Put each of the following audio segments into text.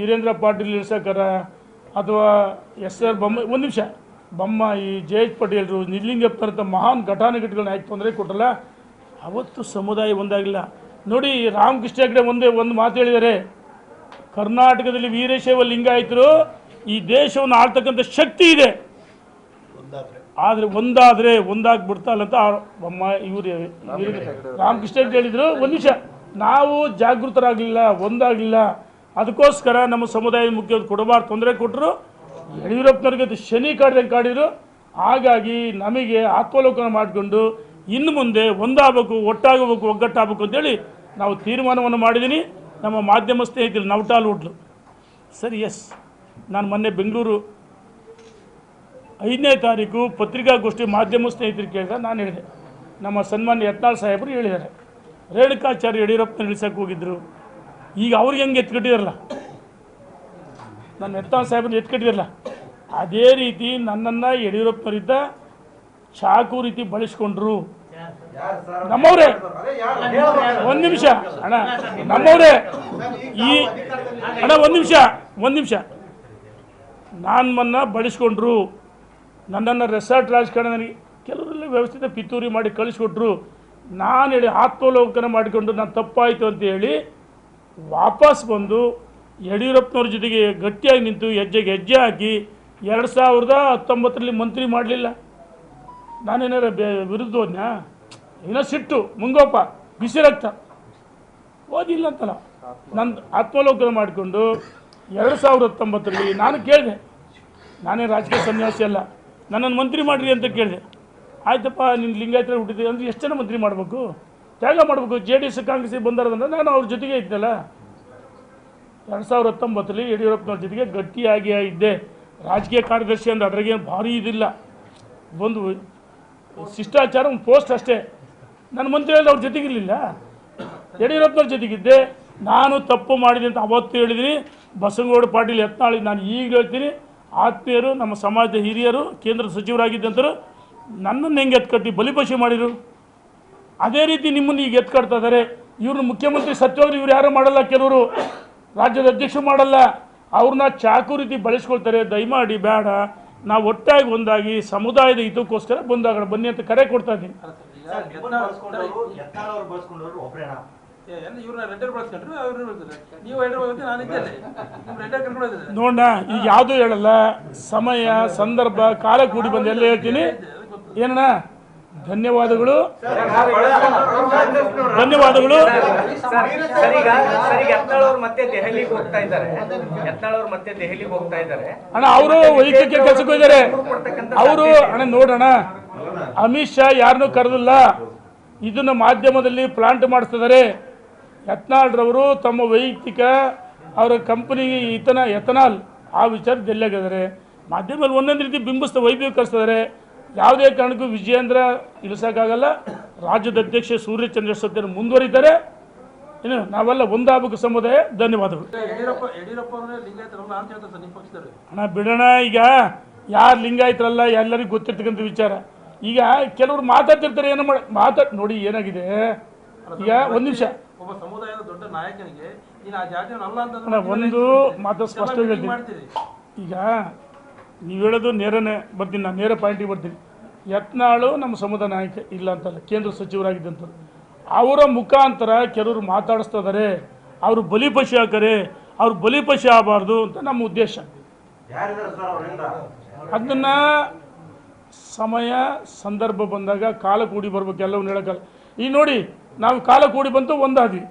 ವೀರೇಂದ್ರ ಪಾಟೀಲ್ ಇಳಿಸೋಕ್ಕಾರ ಅಥವಾ S R ಒಂದು ನಿಮಿಷ ಬೊಮ್ಮಾಯಿ ಜಯೇಶ್ ಪಟೇಲ್ರು ನಿಜಲಿಂಗಪ್ಪನಂಥ ಮಹಾನ್ ಘಟಾನುಘಟಿಗಳನ್ನ ಯಾಕೆ ತೊಂದರೆ ಕೊಟ್ಟಲ್ಲ. ಅವತ್ತು ಸಮುದಾಯ ಒಂದಾಗಿಲ್ಲ ನೋಡಿ. ರಾಮಕೃಷ್ಣ ಹೆಗಡೆ ಒಂದು ಮಾತು ಹೇಳಿದ್ದಾರೆ, ಕರ್ನಾಟಕದಲ್ಲಿ ವೀರಶೈವ ಲಿಂಗಾಯತರು ಈ ದೇಶವನ್ನು ಆಳ್ತಕ್ಕಂಥ ಶಕ್ತಿ ಇದೆ, ಆದರೆ ಒಂದಾಗ್ಬಿಡ್ತಲ್ಲ ಅಂತ ಇವರು ರಾಮಕೃಷ್ಣ ಹೆಗಡೆ ಹೇಳಿದರು. ಒಂದು ನಿಮಿಷ, ನಾವು ಜಾಗೃತರಾಗಲಿಲ್ಲ, ಒಂದಾಗಲಿಲ್ಲ. ಅದಕ್ಕೋಸ್ಕರ ನಮ್ಮ ಸಮುದಾಯದ ಮುಖ್ಯವಾಗಿ ಕೊಡಬಾರ್ದು ತೊಂದರೆ ಕೊಟ್ಟರು. ಯಡಿಯೂರಪ್ಪನವ್ರಿಗೆ ಶನಿ ಕಾಡ್ದಂಗೆ ಕಾಡಿದ್ರು. ಹಾಗಾಗಿ ನಮಗೆ ಆತ್ಮಾವಲೋಕನ ಮಾಡಿಕೊಂಡು ಇನ್ನು ಮುಂದೆ ಒಂದಾಗಬೇಕು, ಒಟ್ಟಾಗಬೇಕು, ಒಗ್ಗಟ್ಟಾಗಬೇಕು ಅಂತೇಳಿ ನಾವು ತೀರ್ಮಾನವನ್ನು ಮಾಡಿದ್ದೀನಿ. ನಮ್ಮ ಮಾಧ್ಯಮ ಸ್ನೇಹಿತರು ನವಟಾಲ್ ಹುಡ್ಲು ಸರ್, ಎಸ್, ನಾನು ಮೊನ್ನೆ ಬೆಂಗಳೂರು 5ನೇ ತಾರೀಕು ಪತ್ರಿಕಾಗೋಷ್ಠಿ ಮಾಧ್ಯಮ ಸ್ನೇಹಿತರು ಕೇಳಿದಾಗ ನಾನು ಹೇಳಿದೆ, ನಮ್ಮ ಸನ್ಮಾನ್ಯ ಯತ್ನಾಳ್ ಸಾಹೇಬರು ಹೇಳಿದ್ದಾರೆ, ರೇಣುಕಾಚಾರ್ಯ ಯಡಿಯೂರಪ್ಪನ ಇಳಿಸೋಕೆ ಹೋಗಿದ್ದರು. ಈಗ ಅವ್ರಿಗೆ ಹೆಂಗೆ ಎತ್ಕಟ್ಟಿದಾರಲ್ಲ, ನಾನು ಯತ್ನಾಳ್ ಸಾಹೇಬ್ರನ್ನ ಎತ್ಕಟ್ಟಿದಾರಲ್ಲ, ಅದೇ ರೀತಿ ನನ್ನನ್ನು ಯಡಿಯೂರಪ್ಪನವರಿದ್ದ ಚಾಕು ರೀತಿ ಬಳಸ್ಕೊಂಡ್ರು. ನಮ್ಮವರೇ, ಒಂದು ನಿಮಿಷ ಅಣ್ಣ, ನಮ್ಮವರೇ ಈ ಅಣ್ಣ ಒಂದು ನಿಮಿಷ ನನ್ನನ್ನು ಬಳಸ್ಕೊಂಡ್ರು. ನನ್ನನ್ನು ರೆಸಾರ್ಟ್ ರಾಜಕಾರಣ ನನಗೆ ಕೆಲವರೆಲ್ಲ ವ್ಯವಸ್ಥಿತ ಪಿತೂರಿ ಮಾಡಿ ಕಳಿಸ್ಕೊಟ್ರು. ನಾನು ಹೇಳಿ ಆತ್ಮಾವಲೋಕನ ಮಾಡಿಕೊಂಡು ನಾನು ತಪ್ಪಾಯಿತು ಅಂತ ಹೇಳಿ ವಾಪಸ್ ಬಂದು ಯಡಿಯೂರಪ್ಪನವ್ರ ಜೊತೆಗೆ ಗಟ್ಟಿಯಾಗಿ ನಿಂತು ಹೆಜ್ಜೆಗೆ ಹೆಜ್ಜೆ ಹಾಕಿ 2019ರಲ್ಲಿ ಮಂತ್ರಿ ಮಾಡಲಿಲ್ಲ. ನಾನೇನಾರ ವಿರುದ್ಧ ಹೋದ್ನಾ? ಏನೋ ಸಿಟ್ಟು ಮುಂಗೋಪ ಬಿಸಿ ರಕ್ತ ಓದಿಲ್ಲ ಅಂತಲ್ಲ. ನನ್ನ ಆತ್ಮಾವಲೋಕನ ಮಾಡಿಕೊಂಡು 2019ರಲ್ಲಿ ನಾನು ಕೇಳಿದೆ, ನಾನೇ ರಾಜಕೀಯ ಸನ್ಯಾಸಿ ಅಲ್ಲ, ನನ್ನನ್ನು ಮಂತ್ರಿ ಮಾಡಿರಿ ಅಂತ ಕೇಳಿದೆ. ಆಯ್ತಪ್ಪ, ನಿನ್ನ ಲಿಂಗಾಯತ ಹುಟ್ಟಿದೆ ಅಂದರೆ ಎಷ್ಟು ಜನ ಮಂತ್ರಿ ಮಾಡಬೇಕು, ತ್ಯಾಗ ಮಾಡಬೇಕು. JDS ಕಾಂಗ್ರೆಸ್ಸಿಗೆ ಬಂದಾರಂದ್ರೆ ನಾನು ಅವ್ರ ಜೊತೆಗೆ ಇದ್ದಲ್ಲ. 2019ರಲ್ಲಿ ಯಡಿಯೂರಪ್ಪನವ್ರ ಜೊತೆಗೆ ಗಟ್ಟಿಯಾಗಿ ಇದ್ದೆ. ರಾಜಕೀಯ ಕಾರ್ಯದರ್ಶಿ ಅಂದರೆ ಅದ್ರಾಗೇನು ಭಾರಿ ಇದಿಲ್ಲ, ಒಂದು ಶಿಷ್ಟಾಚಾರ, ಒಂದು ಪೋಸ್ಟ್ ಅಷ್ಟೇ. ನನ್ನ ಮಂತ್ರಿಯಲ್ಲಿ ಅವ್ರ ಜೊತೆಗಿರಲಿಲ್ಲ, ಯಡಿಯೂರಪ್ಪನವ್ರ ಜೊತೆಗಿದ್ದೆ. ನಾನು ತಪ್ಪು ಮಾಡಿದೆ ಅಂತ ಅವತ್ತು ಹೇಳಿದ್ದೀನಿ. ಬಸನಗೌಡ ಪಾಟೀಲ್ ಯತ್ನಾಳಿಗೆ ನಾನು ಈಗಲೂ ಹೇಳ್ತೀನಿ, ಆತ್ಮೀಯರು, ನಮ್ಮ ಸಮಾಜದ ಹಿರಿಯರು, ಕೇಂದ್ರ ಸಚಿವರಾಗಿದ್ದಂಥರು ನನ್ನನ್ನು ಹೆಂಗೆ ಎತ್ಕಟ್ಟಿ ಬಲಿಪಶು ಮಾಡಿದರು, ಅದೇ ರೀತಿ ನಿಮ್ಮನ್ನು ಈಗ ಎತ್ಕಡ್ತಾ ಇದ್ದಾರೆ. ಇವ್ರನ್ನ ಮುಖ್ಯಮಂತ್ರಿ ಸತ್ಯವಾಗಿ ಇವ್ರು ಯಾರೂ ಮಾಡಲ್ಲ, ಕೆಲವರು ರಾಜ್ಯದ ಅಧ್ಯಕ್ಷರು ಮಾಡಲ್ಲ, ಅವ್ರನ್ನ ಚಾಕು ರೀತಿ ಬಳಸ್ಕೊಳ್ತಾರೆ. ದಯಮಾಡಿ ಬೇಡ, ನಾವು ಒಟ್ಟಾಗಿ ಒಂದಾಗಿ ಸಮುದಾಯದ ಹಿತಕ್ಕೋಸ್ಕರ ಬಂದಾಗ ಬನ್ನಿ ಅಂತ ಕರೆ ಕೊಡ್ತಾ ಇದ್ದೀನಿ. ನೋಡ, ಈಗ ಯಾವುದೂ ಹೇಳಲ್ಲ, ಸಮಯ ಸಂದರ್ಭ ಕಾಲ ಕೂಡಿ ಬಂದು ಎಲ್ಲ ಹೇಳ್ತೀನಿ. ಏನಣ್ಣ, ಧನ್ಯವಾದಗಳು. ಅಣ್ಣ, ಅವರು ವೈಯಕ್ತಿಕ ಕೆಲಸಕ್ಕೆ ಹೋಗಿದ್ದಾರೆ. ಅವರು ಅಣ್ಣ ನೋಡೋಣ, ಅಮಿತ್ ಶಾ ಯಾರನ್ನೂ ಕರೆದಿಲ್ಲ, ಇದನ್ನ ಮಾಧ್ಯಮದಲ್ಲಿ ಪ್ಲಾಂಟ್ ಮಾಡಿಸ್ತಿದ್ದಾರೆ. ಯತ್ನಾಳ್ರವರು ತಮ್ಮ ವೈಯಕ್ತಿಕ ಅವರ ಕಂಪನಿಗೆ ಎಥನಾಲ್ ಆ ವಿಚಾರ ಡೆಲ್ಲಿಯಾಗಿದ್ದಾರೆ. ಮಾಧ್ಯಮದಲ್ಲಿ ಒಂದೊಂದು ರೀತಿ ವೈಭವೀಕರಿಸ್ತಿದ್ದಾರೆ. ಯಾವುದೇ ಕಾರಣಕ್ಕೂ ವಿಜಯೇಂದ್ರ ಇಳಿಸೋಕ್ಕಾಗಲ್ಲ. ರಾಜ್ಯದ ಅಧ್ಯಕ್ಷ ಸೂರ್ಯಚಂದ್ರ ಸತ್ಯನ ಮುಂದುವರಿತಾರೆ. ಏನು ನಾವೆಲ್ಲ ಒಂದಾಗಬೇಕು ಸಮುದಾಯ. ಧನ್ಯವಾದಗಳು. ಅಣ್ಣ ಬಿಡೋಣ, ಈಗ ಯಾರು ಲಿಂಗಾಯತರಲ್ಲ ಎಲ್ಲರಿಗೂ ಗೊತ್ತಿರ್ತಕ್ಕಂಥ ವಿಚಾರ. ಈಗ ಕೆಲವರು ಮಾತಾಡ್ತಿರ್ತಾರೆ, ಏನೋ ನೋಡಿ ಏನಾಗಿದೆ. ಈಗ ಒಂದು ನಿಮಿಷ, ಒಂದು ಮಾತು ಸ್ಪಷ್ಟವಾಗಿ ಹೇಳ್ತೀನಿ. ಈಗ ನೀವು ಹೇಳೋದು ನೇರನೇ ಬರ್ತೀನಿ, ನಾನು ನೇರ ಪಾಯಿಂಟಿಗೆ ಬರ್ತೀನಿ. ಯತ್ನಾಳು ನಮ್ಮ ಸಮುದಾಯ ನಾಯಕ ಇಲ್ಲ ಅಂತಲ್ಲ, ಕೇಂದ್ರ ಸಚಿವರಾಗಿದ್ದಂಥವ್ರು. ಅವರ ಮುಖಾಂತರ ಕೆಲವರು ಮಾತಾಡಿಸ್ತಾ ಇದ್ದಾರೆ, ಅವರು ಬಲಿಪಶು ಹಾಕರೆ, ಅವ್ರು ಬಲಿಪಶು ಆಗಬಾರ್ದು ಅಂತ ನಮ್ಮ ಉದ್ದೇಶ. ಅದನ್ನು ಸಮಯ ಸಂದರ್ಭ ಬಂದಾಗ ಕಾಲ ಕೂಡಿ ಬರ್ಬೇಕು, ಎಲ್ಲವನ್ನ ಹೇಳೋಕ್ಕಲ್ಲ. ಈಗ ನೋಡಿ, ನಾವು ಕಾಲ ಕೂಡಿ ಬಂತು, ಒಂದಾದ್ವಿ.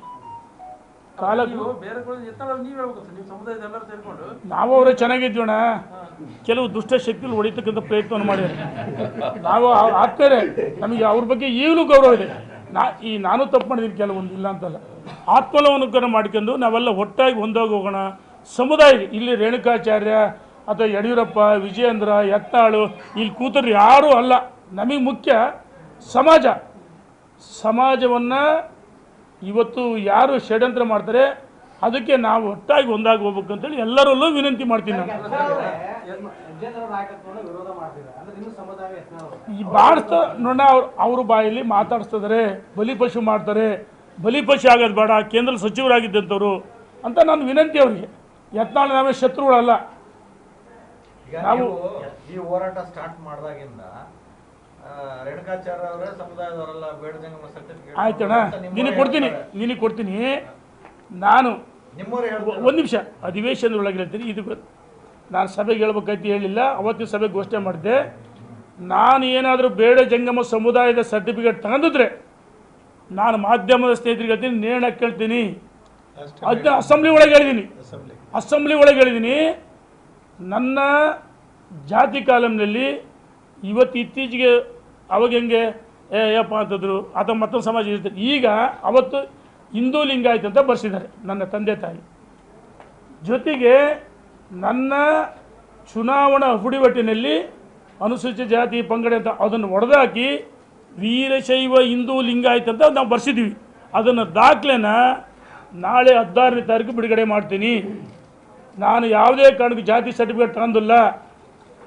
ನಾವು ಅವರೇ ಚೆನ್ನಾಗಿದ್ವಣ್ಣ. ಕೆಲವು ದುಷ್ಟ ಶಕ್ತಿಗಳು ಹೊಡಿತಕ್ಕಂಥ ಪ್ರಯತ್ನವನ್ನು ಮಾಡಿದ್ದಾರೆ. ನಾವು ಆತ್ಮೀಯರೇ, ನಮಗೆ ಅವ್ರ ಬಗ್ಗೆ ಈಗಲೂ ಗೌರವ ಇದೆ. ನಾನು ತಪ್ಪು ಮಾಡಿದ್ದೀನಿ ಕೆಲವೊಂದು, ಇಲ್ಲ ಅಂತಲ್ಲ. ಆತ್ಮಾವಲೋಕನ ಮಾಡ್ಕೊಂಡು ನಾವೆಲ್ಲ ಒಟ್ಟಾಗಿ ಒಂದಾಗಿ ಹೋಗೋಣ. ಸಮುದಾಯ ಇಲ್ಲಿ ರೇಣುಕಾಚಾರ್ಯ ಅಥವಾ ಯಡಿಯೂರಪ್ಪ, ವಿಜಯೇಂದ್ರ, ಯತ್ನಾಳು ಇಲ್ಲಿ ಕೂತರು ಯಾರೂ ಅಲ್ಲ. ನಮಗೆ ಮುಖ್ಯ ಸಮಾಜವನ್ನು ಇವತ್ತು ಯಾರು ಷಡ್ಯಂತ್ರ ಮಾಡ್ತಾರೆ ಅದಕ್ಕೆ ನಾವು ಒಟ್ಟಾಗಿ ಒಂದಾಗಿ ಹೋಗ್ಬೇಕು ಅಂತೇಳಿ ಎಲ್ಲರಲ್ಲೂ ವಿನಂತಿ ಮಾಡ್ತೀನಿ. ನಾನು ಈ ಮಾಡಿಸ್ತಾ ನೋಡ, ಅವ್ರ ಬಾಯಲ್ಲಿ ಮಾತಾಡಿಸ್ತಿದ್ದಾರೆ, ಬಲಿಪಶು ಮಾಡ್ತಾರೆ. ಬಲಿಪಶು ಆಗೋದು ಬೇಡ, ಕೇಂದ್ರ ಸಚಿವರಾಗಿದ್ದಂಥವ್ರು ಅಂತ ನಾನು ವಿನಂತಿ ಅವರಿಗೆ. ಯತ್ನಾಳ್ ನಾವೇ ಶತ್ರುಗಳಲ್ಲ. ನಾವು ಈ ಹೋರಾಟ ಸ್ಟಾರ್ಟ್ ಮಾಡಿದಾಗಿಂದ ರೇಣುಕಾಚಾರ್ಯ ಅವರೇ ಸಮುದಾಯದವರೆಲ್ಲ ಬೇಡ ಜಂಗಮ ಸರ್ಟಿಫಿಕೇಟ್ ಆಯ್ತಣ್ಣ, ನಿನಗೆ ಕೊಡ್ತೀನಿ. ನಾನು ಒಂದು ನಿಮಿಷ ಅಧಿವೇಶನದೊಳಗೆ ಹೇಳ್ತೀನಿ. ಇದು ನಾನು ಸಭೆಗೆ ಹೇಳ್ಬೇಕಾಯ್ತು, ಹೇಳಿಲ್ಲ. ಅವತ್ತಿನ ಸಭೆಗೆ ಘೋಷಣೆ ಮಾಡಿದೆ. ನಾನು ಏನಾದರೂ ಬೇಡ ಜಂಗಮ ಸಮುದಾಯದ ಸರ್ಟಿಫಿಕೇಟ್ ತಗೊಂಡಿದ್ರೆ ನಾನು ಮಾಧ್ಯಮದ ಸ್ನೇಹಿತರಿಗೆ ಹೇಳ್ತೀನಿ, ನೇಣ ಕೇಳ್ತೀನಿ. ಅದನ್ನ ಅಸೆಂಬ್ಲಿ ಒಳಗೆ ಹೇಳಿದ್ದೀನಿ. ನನ್ನ ಜಾತಿ ಕಾಲಮ್ನಲ್ಲಿ ಇವತ್ತು ಇತ್ತೀಚೆಗೆ ಅವಾಗ ಹೆಂಗೆ ಏಯಪ್ಪ ಅಂತಂದರು, ಅಥವಾ ಮತ್ತೊಂದು ಸಮಾಜ ಇರ್ತದೆ. ಈಗ ಅವತ್ತು ಹಿಂದೂ ಲಿಂಗಾಯತ ಅಂತ ಬರ್ಸಿದ್ದಾರೆ ನನ್ನ ತಂದೆ ತಾಯಿ. ಜೊತೆಗೆ ನನ್ನ ಚುನಾವಣಾ ಹುಡಿವಟ್ಟಿನಲ್ಲಿ ಅನುಸೂಚಿತ ಜಾತಿ ಪಂಗಡ ಅಂತ ಅದನ್ನು ಒಡೆದಾಕಿ ವೀರಶೈವ ಹಿಂದೂ ಲಿಂಗಾಯತ ಅಂತ ನಾವು ಬರ್ಸಿದ್ವಿ. ಅದನ್ನು ದಾಖಲೆನ ನಾಳೆ 16ನೇ ತಾರೀಕು ಬಿಡುಗಡೆ ಮಾಡ್ತೀನಿ. ನಾನು ಯಾವುದೇ ಕಾರಣಕ್ಕೂ ಜಾತಿ ಸರ್ಟಿಫಿಕೇಟ್ ತಗೊಂಡಿಲ್ಲ.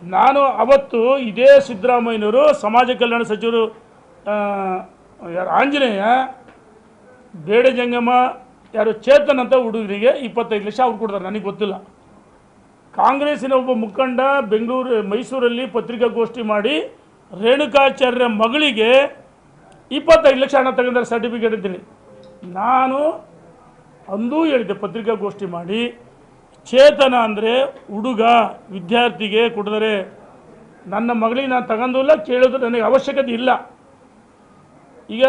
ನಾನು ಅವತ್ತು ಇದೇ ಸಿದ್ದರಾಮಯ್ಯನವರು ಸಮಾಜ ಕಲ್ಯಾಣ ಸಚಿವರು ಯಾರು ಆಂಜನೇಯ ಬೇಡ ಜಂಗಮ ಯಾರು ಚೇತನ್ ಅಂತ ಹುಡುಗರಿಗೆ 25 ಲಕ್ಷ ಅವ್ರು ಕೊಡ್ತಾರೆ, ನನಗೆ ಗೊತ್ತಿಲ್ಲ. ಕಾಂಗ್ರೆಸ್ಸಿನ ಒಬ್ಬ ಮುಖಂಡ ಮೈಸೂರಲ್ಲಿ ಪತ್ರಿಕಾಗೋಷ್ಠಿ ಮಾಡಿ ರೇಣುಕಾಚಾರ್ಯ ಮಗಳಿಗೆ 25 ಲಕ್ಷ ಹಣ ತಗೊಂಡ್ರೆ ಸರ್ಟಿಫಿಕೇಟ್ ಅಂತೇಳಿ. ನಾನು ಅಂದೂ ಹೇಳಿದ್ದೆ ಪತ್ರಿಕಾಗೋಷ್ಠಿ ಮಾಡಿ, ಚೇತನ ಅಂದರೆ ಹುಡುಗ ವಿದ್ಯಾರ್ಥಿಗೆ ಕೊಡಿದರೆ ನನ್ನ ಮಗಳಿಗೆ ನಾನು ತಗೊಂಡಿಲ್ಲ, ಕೇಳೋದು ನನಗೆ ಅವಶ್ಯಕತೆ ಇಲ್ಲ. ಈಗ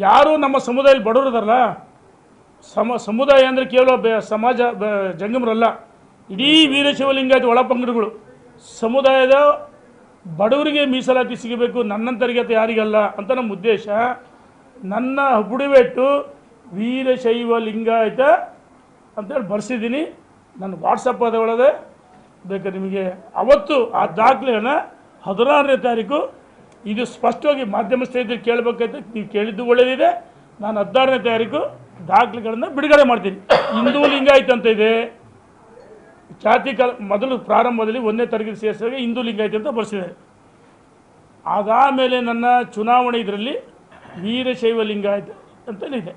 ಯಾರು ನಮ್ಮ ಸಮುದಾಯದಲ್ಲಿ ಬಡವರದಲ್ಲ, ಸಮುದಾಯ ಅಂದರೆ ಕೇವಲ ಸಮಾಜ ಜಂಗಮರಲ್ಲ, ಇಡೀ ವೀರಶೈವ ಲಿಂಗಾಯತ ಒಳಪಂಗಡಗಳು ಸಮುದಾಯದ ಬಡವರಿಗೆ ಮೀಸಲಾತಿ ಸಿಗಬೇಕು, ನನ್ನಂತರಿಗೆ ಅಂತ ಯಾರಿಗಲ್ಲ ಅಂತ ನಮ್ಮ ಉದ್ದೇಶ. ನನ್ನ ಬುಡಿವೆಟ್ಟು ವೀರಶೈವ ಲಿಂಗಾಯತ ಅಂತೇಳಿ ಬರ್ಸಿದ್ದೀನಿ. ನನ್ನ ವಾಟ್ಸಪ್ ಒಳಗೆ ಬೇಕಾದ್ರೆ ನಿಮಗೆ ಅವತ್ತು ಆ ದಾಖಲೆಯನ್ನು 16ನೇ ತಾರೀಕು ಇದು ಸ್ಪಷ್ಟವಾಗಿ ಮಾಧ್ಯಮ ಸ್ನೇಹಿತರು ಕೇಳಬೇಕಾಯ್ತು. ನೀವು ಕೇಳಿದ್ದು ಒಳ್ಳೆಯದಿದೆ. ನಾನು 16ನೇ ತಾರೀಕು ದಾಖಲೆಗಳನ್ನು ಬಿಡುಗಡೆ ಮಾಡ್ತೀನಿ. ಹಿಂದೂ ಲಿಂಗಾಯತ ಅಂತ ಇದೆ, ಜಾತಿ ಮೊದಲು ಪ್ರಾರಂಭದಲ್ಲಿ 1ನೇ ತರಗತಿ ಸೇರಿಸಿದಾಗ ಹಿಂದೂ ಲಿಂಗಾಯತ ಅಂತ ಬರ್ಸಿದ್ದಾರೆ. ಅದಾದಮೇಲೆ ನನ್ನ ಚುನಾವಣೆ ಇದರಲ್ಲಿ ವೀರಶೈವ ಲಿಂಗಾಯತ ಅಂತಲೇ ಇದೆ.